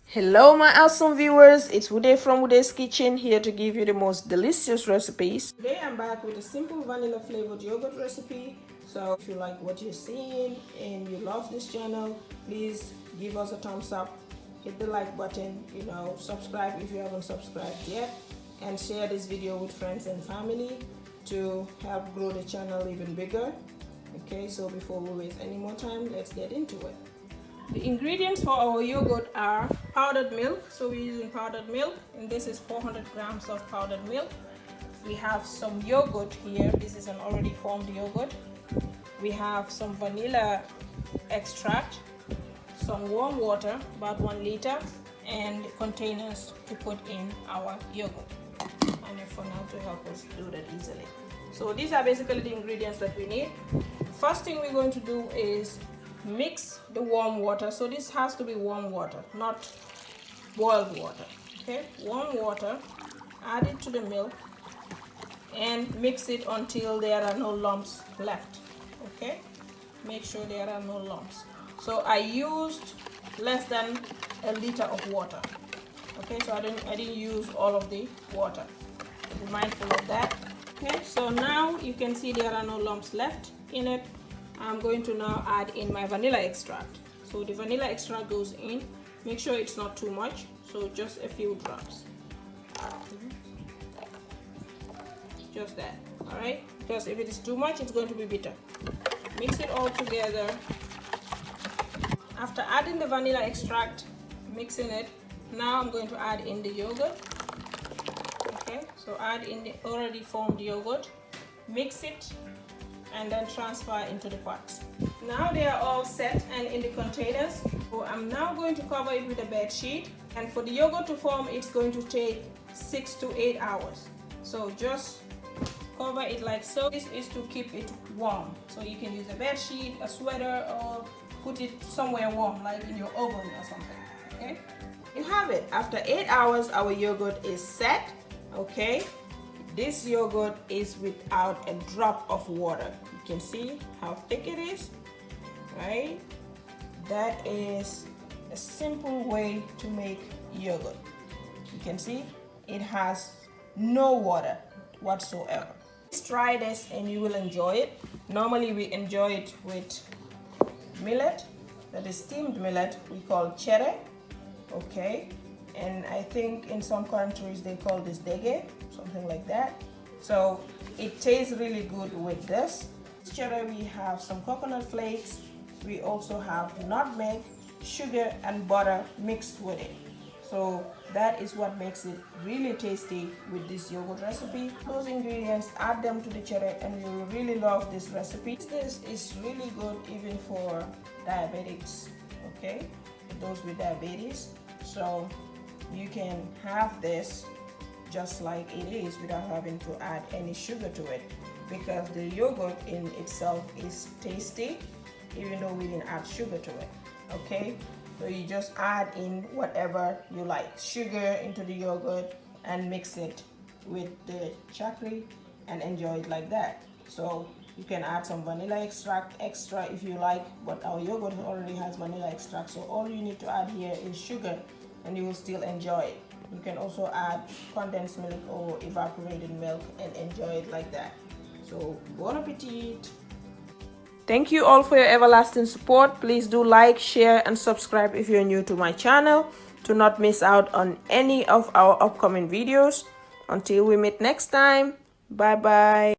Hello my awesome viewers, it's Uday from Uday's Kitchen here to give you the most delicious recipes. Today I'm back with a simple vanilla flavored yogurt recipe. So if you like what you're seeing and you love this channel, please give us a thumbs up, hit the like button, subscribe if you haven't subscribed yet, and share this video with friends and family to help grow the channel even bigger. Okay, so before we waste any more time, let's get into it. The ingredients for our yogurt are powdered milk, so we're using powdered milk, and this is 400 grams of powdered milk. We have some yogurt here, this is an already formed yogurt. We have some vanilla extract, some warm water, about 1 liter, and containers to put in our yogurt. And for now to help us do that easily. So these are basically the ingredients that we need. First thing we're going to do is mix the warm water. So this has to be warm water, not boiled water. Okay, warm water, add it to the milk and mix it until there are no lumps left. Okay, make sure there are no lumps. So I used less than 1 liter of water. Okay, so I didn't use all of the water, so be mindful of that. Okay, so now you can see there are no lumps left in it. I'm going to now add in my vanilla extract. So the vanilla extract goes in. Make sure it's not too much, so just a few drops. Just that, all right? Because if it is too much, it's going to be bitter. Mix it all together. After adding the vanilla extract, mixing it, now I'm going to add in the yogurt. Okay, so add in the already formed yogurt, mix it, and then transfer into the pots. Now they are all set and in the containers. So I'm now going to cover it with a bed sheet, and for the yogurt to form, it's going to take 6 to 8 hours. So just cover it like so. This is to keep it warm. So you can use a bed sheet, a sweater, or put it somewhere warm, like in your oven or something. Okay, you have it. After 8 hours, our yogurt is set. Okay, this yogurt is without a drop of water. You can see how thick it is, right? That is a simple way to make yogurt. You can see it has no water whatsoever. Let's try this and you will enjoy it. Normally we enjoy it with millet, that is steamed millet, we call cheddar. Okay, and I think in some countries they call this dege, something like that. So it tastes really good with this cheddar. We have some coconut flakes, we also have nutmeg, sugar and butter mixed with it. So that is what makes it really tasty with this yogurt recipe. Those ingredients, add them to the cheddar and you will really love this recipe. This is really good even for diabetics, okay, for those with diabetes. So you can have this just like it is without having to add any sugar to it, because the yogurt in itself is tasty even though we didn't add sugar to it. Okay, so you just add in whatever you like, sugar into the yogurt, and mix it with the chocolate and enjoy it like that. So you can add some vanilla extract extra if you like, but our yogurt already has vanilla extract, so all you need to add here is sugar and you will still enjoy it. You can also add condensed milk or evaporated milk and enjoy it like that. So bon appetit. Thank you all for your everlasting support. Please do like, share and subscribe if you're new to my channel to not miss out on any of our upcoming videos. Until we meet next time, bye bye.